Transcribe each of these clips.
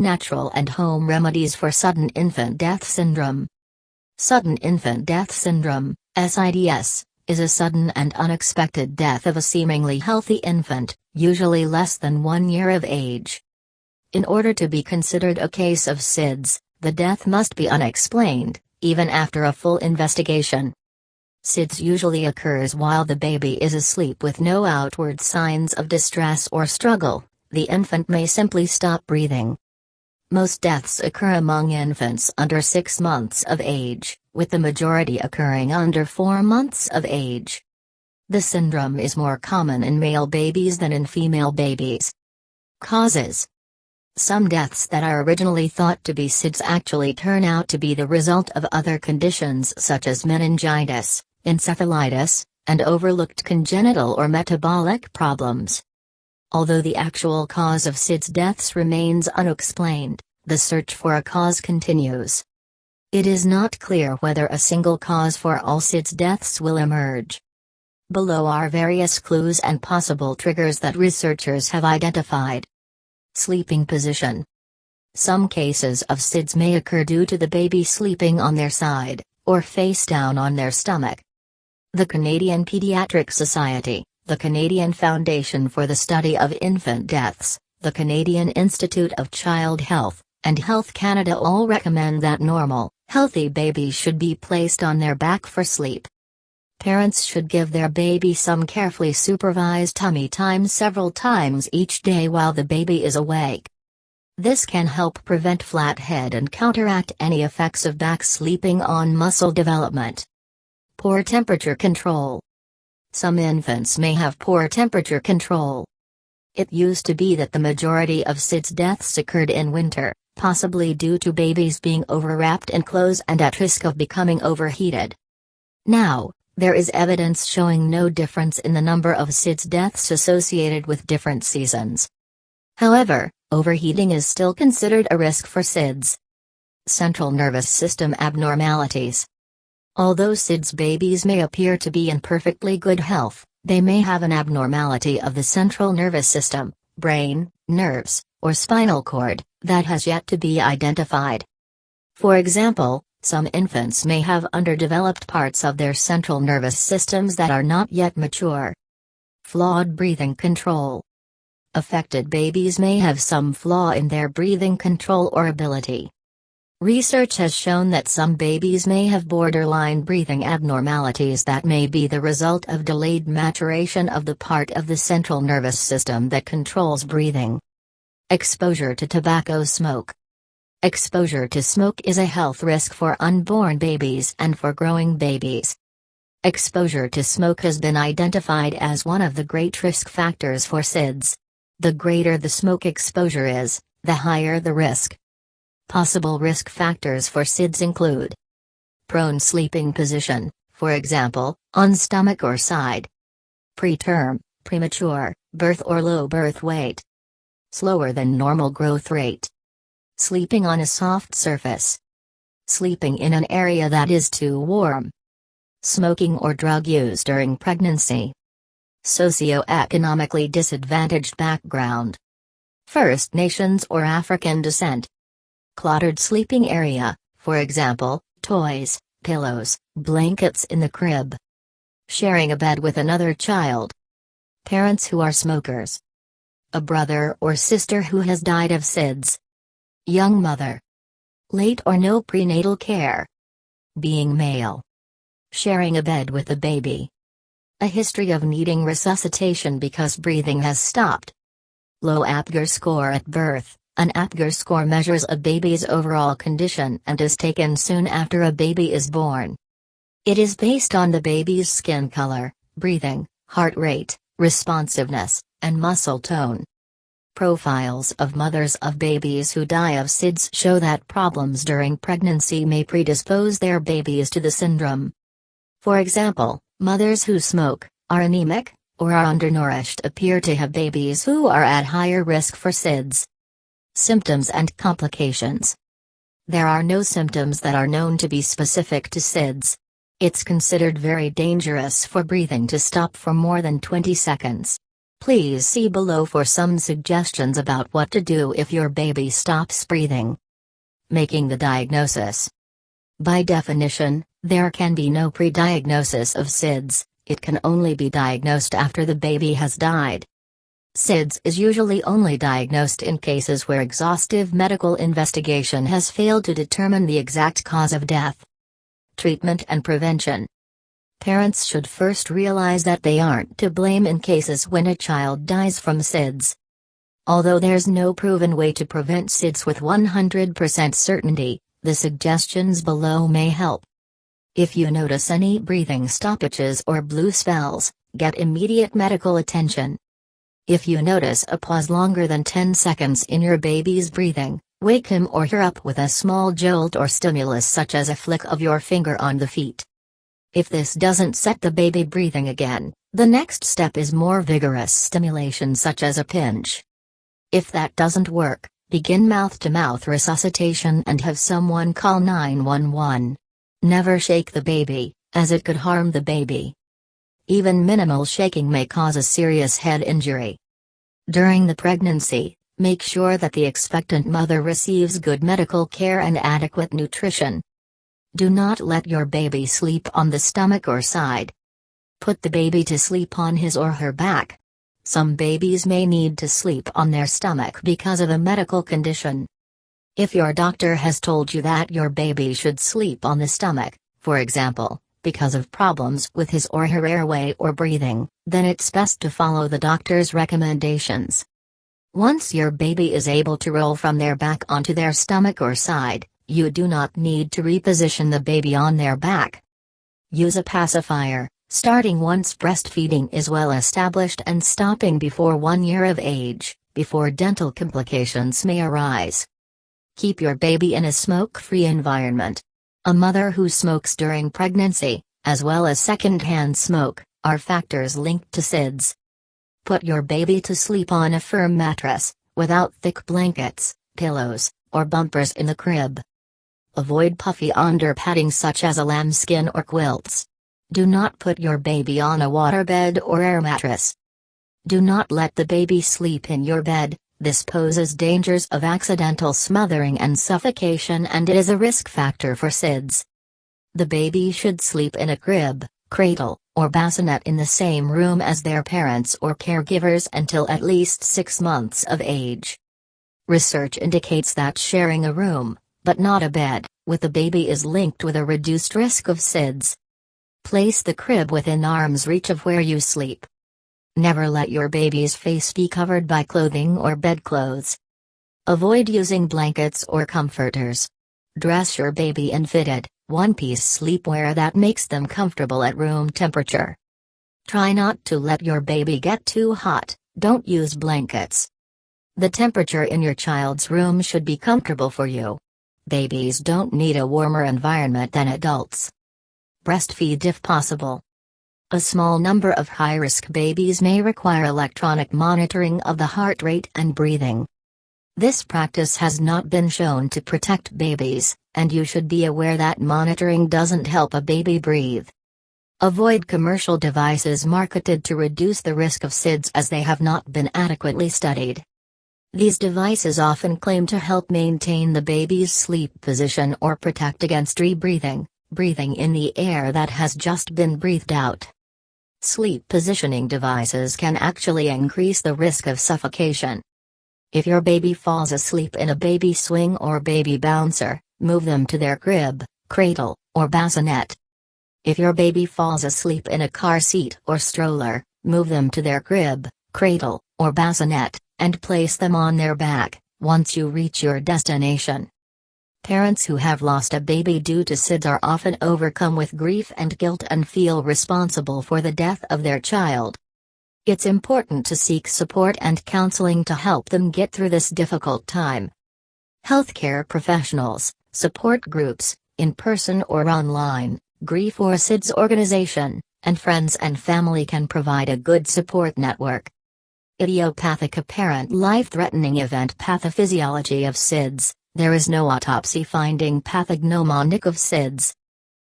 Natural and home remedies for sudden infant death syndrome. Sudden infant death syndrome, SIDS, is a sudden and unexpected death of a seemingly healthy infant, usually less than 1 year of age. In order to be considered a case of SIDS, the death must be unexplained, even after a full investigation. SIDS usually occurs while the baby is asleep with no outward signs of distress or struggle. The infant may simply stop breathing. Most deaths occur among infants under 6 months of age, with the majority occurring under 4 months of age. The syndrome is more common in male babies than in female babies. Causes: some deaths that are originally thought to be SIDS actually turn out to be the result of other conditions such as meningitis, encephalitis, and overlooked congenital or metabolic problems. Although the actual cause of SIDS deaths remains unexplained, the search for a cause continues. It is not clear whether a single cause for all SIDS deaths will emerge. Below are various clues and possible triggers that researchers have identified. Sleeping position. Some cases of SIDS may occur due to the baby sleeping on their side, or face down on their stomach. The Canadian Pediatric Society, the Canadian Foundation for the Study of Infant Deaths, the Canadian Institute of Child Health, and Health Canada all recommend that normal, healthy babies should be placed on their back for sleep. Parents should give their baby some carefully supervised tummy time several times each day while the baby is awake. This can help prevent flat head and counteract any effects of back sleeping on muscle development. Poor temperature control. Some infants may have poor temperature control. It used to be that the majority of SIDS deaths occurred in winter, possibly due to babies being overwrapped in clothes and at risk of becoming overheated. Now, there is evidence showing no difference in the number of SIDS deaths associated with different seasons. However, overheating is still considered a risk for SIDS. Central nervous system abnormalities. Although SIDS babies may appear to be in perfectly good health, they may have an abnormality of the central nervous system, brain, nerves, or spinal cord, that has yet to be identified. For example, some infants may have underdeveloped parts of their central nervous systems that are not yet mature. Flawed breathing control. Affected babies may have some flaw in their breathing control or ability. Research has shown that some babies may have borderline breathing abnormalities that may be the result of delayed maturation of the part of the central nervous system that controls breathing. Exposure to tobacco smoke. Exposure to smoke is a health risk for unborn babies and for growing babies. Exposure to smoke has been identified as one of the great risk factors for SIDS. The greater the smoke exposure is, the higher the risk. Possible risk factors for SIDS include prone sleeping position, for example, on stomach or side. Preterm, premature, birth or low birth weight. Slower than normal growth rate. Sleeping on a soft surface. Sleeping in an area that is too warm. Smoking or drug use during pregnancy. Socioeconomically disadvantaged background. First Nations or African descent. Cluttered sleeping area, for example, toys, pillows, blankets in the crib. Sharing a bed with another child. Parents who are smokers. A brother or sister who has died of SIDS. Young mother. Late or no prenatal care. Being male. Sharing a bed with a baby. A history of needing resuscitation because breathing has stopped. Low Apgar score at birth. An Apgar score measures a baby's overall condition and is taken soon after a baby is born. It is based on the baby's skin color, breathing, heart rate, responsiveness, and muscle tone. Profiles of mothers of babies who die of SIDS show that problems during pregnancy may predispose their babies to the syndrome. For example, mothers who smoke, are anemic, or are undernourished appear to have babies who are at higher risk for SIDS. Symptoms and complications. There are no symptoms that are known to be specific to SIDS. It's considered very dangerous for breathing to stop for more than 20 seconds. Please see below for some suggestions about what to do if your baby stops breathing. Making the diagnosis. By definition, there can be no pre-diagnosis of SIDS, it can only be diagnosed after the baby has died. SIDS is usually only diagnosed in cases where exhaustive medical investigation has failed to determine the exact cause of death. Treatment and prevention. Parents should first realize that they aren't to blame in cases when a child dies from SIDS. Although there's no proven way to prevent SIDS with 100% certainty, the suggestions below may help. If you notice any breathing stoppages or blue spells, get immediate medical attention. If you notice a pause longer than 10 seconds in your baby's breathing, wake him or her up with a small jolt or stimulus such as a flick of your finger on the feet. If this doesn't set the baby breathing again, the next step is more vigorous stimulation such as a pinch. If that doesn't work, begin mouth-to-mouth resuscitation and have someone call 911. Never shake the baby, as it could harm the baby. Even minimal shaking may cause a serious head injury. During the pregnancy, make sure that the expectant mother receives good medical care and adequate nutrition. Do not let your baby sleep on the stomach or side. Put the baby to sleep on his or her back. Some babies may need to sleep on their stomach because of a medical condition. If your doctor has told you that your baby should sleep on the stomach, for example, because of problems with his or her airway or breathing, then it's best to follow the doctor's recommendations. Once your baby is able to roll from their back onto their stomach or side, you do not need to reposition the baby on their back. Use a pacifier, starting once breastfeeding is well established and stopping before 1 year of age, before dental complications may arise. Keep your baby in a smoke-free environment. A mother who smokes during pregnancy, as well as secondhand smoke, are factors linked to SIDS. Put your baby to sleep on a firm mattress, without thick blankets, pillows, or bumpers in the crib. Avoid puffy under padding such as a lambskin or quilts. Do not put your baby on a waterbed or air mattress. Do not let the baby sleep in your bed, this poses dangers of accidental smothering and suffocation and it is a risk factor for SIDS. The baby should sleep in a crib, cradle, or bassinet in the same room as their parents or caregivers until at least 6 months of age. Research indicates that sharing a room, but not a bed, with the baby is linked with a reduced risk of SIDS. Place the crib within arm's reach of where you sleep. Never let your baby's face be covered by clothing or bedclothes. Avoid using blankets or comforters. Dress your baby in fitted, one-piece sleepwear that makes them comfortable at room temperature. Try not to let your baby get too hot, don't use blankets. The temperature in your child's room should be comfortable for you. Babies don't need a warmer environment than adults. Breastfeed if possible. A small number of high-risk babies may require electronic monitoring of the heart rate and breathing. This practice has not been shown to protect babies, and you should be aware that monitoring doesn't help a baby breathe. Avoid commercial devices marketed to reduce the risk of SIDS as they have not been adequately studied. These devices often claim to help maintain the baby's sleep position or protect against rebreathing, breathing in the air that has just been breathed out. Sleep positioning devices can actually increase the risk of suffocation. If your baby falls asleep in a baby swing or baby bouncer, move them to their crib, cradle, or bassinet. If your baby falls asleep in a car seat or stroller, move them to their crib, cradle, or bassinet, and place them on their back, once you reach your destination. Parents who have lost a baby due to SIDS are often overcome with grief and guilt and feel responsible for the death of their child. It's important to seek support and counseling to help them get through this difficult time. Healthcare professionals, support groups, in person or online, Grief or SIDS organization, and friends and family can provide a good support network. Idiopathic apparent life-threatening event pathophysiology of SIDS. There is no autopsy finding pathognomonic of SIDS.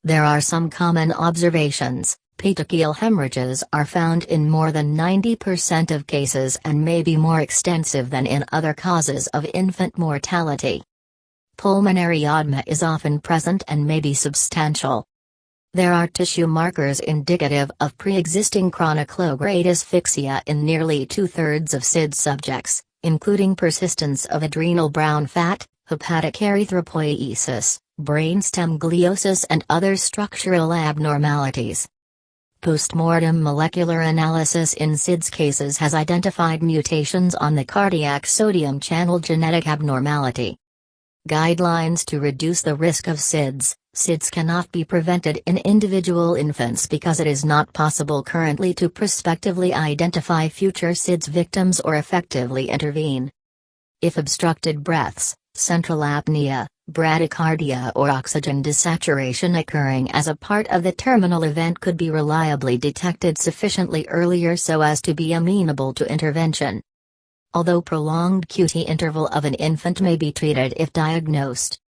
There are some common observations. Petechial hemorrhages are found in more than 90% of cases and may be more extensive than in other causes of infant mortality. Pulmonary edema is often present and may be substantial. There are tissue markers indicative of pre-existing chronic low-grade asphyxia in nearly two-thirds of SIDS subjects, including persistence of adrenal brown fat, hepatic erythropoiesis, brainstem gliosis and other structural abnormalities. Postmortem molecular analysis in SIDS cases has identified mutations on the cardiac sodium channel genetic abnormality. Guidelines to reduce the risk of SIDS. SIDS cannot be prevented in individual infants because it is not possible currently to prospectively identify future SIDS victims or effectively intervene. If obstructed breaths, central apnea, bradycardia or oxygen desaturation occurring as a part of the terminal event could be reliably detected sufficiently earlier so as to be amenable to intervention. Although prolonged QT interval of an infant may be treated if diagnosed.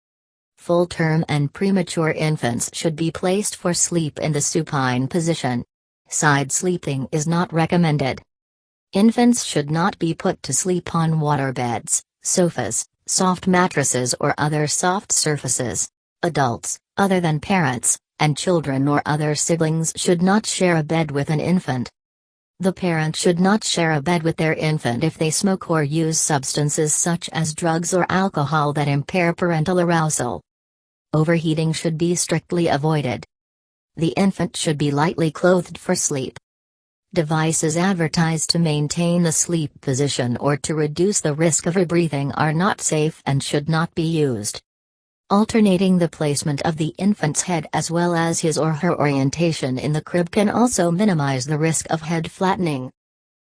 Full-term and premature infants should be placed for sleep in the supine position. Side sleeping is not recommended. Infants should not be put to sleep on waterbeds, sofas, soft mattresses or other soft surfaces. Adults, other than parents, and children or other siblings should not share a bed with an infant. The parent should not share a bed with their infant if they smoke or use substances such as drugs or alcohol that impair parental arousal. Overheating should be strictly avoided. The infant should be lightly clothed for sleep. Devices advertised to maintain the sleep position or to reduce the risk of rebreathing are not safe and should not be used. Alternating the placement of the infant's head as well as his or her orientation in the crib can also minimize the risk of head flattening.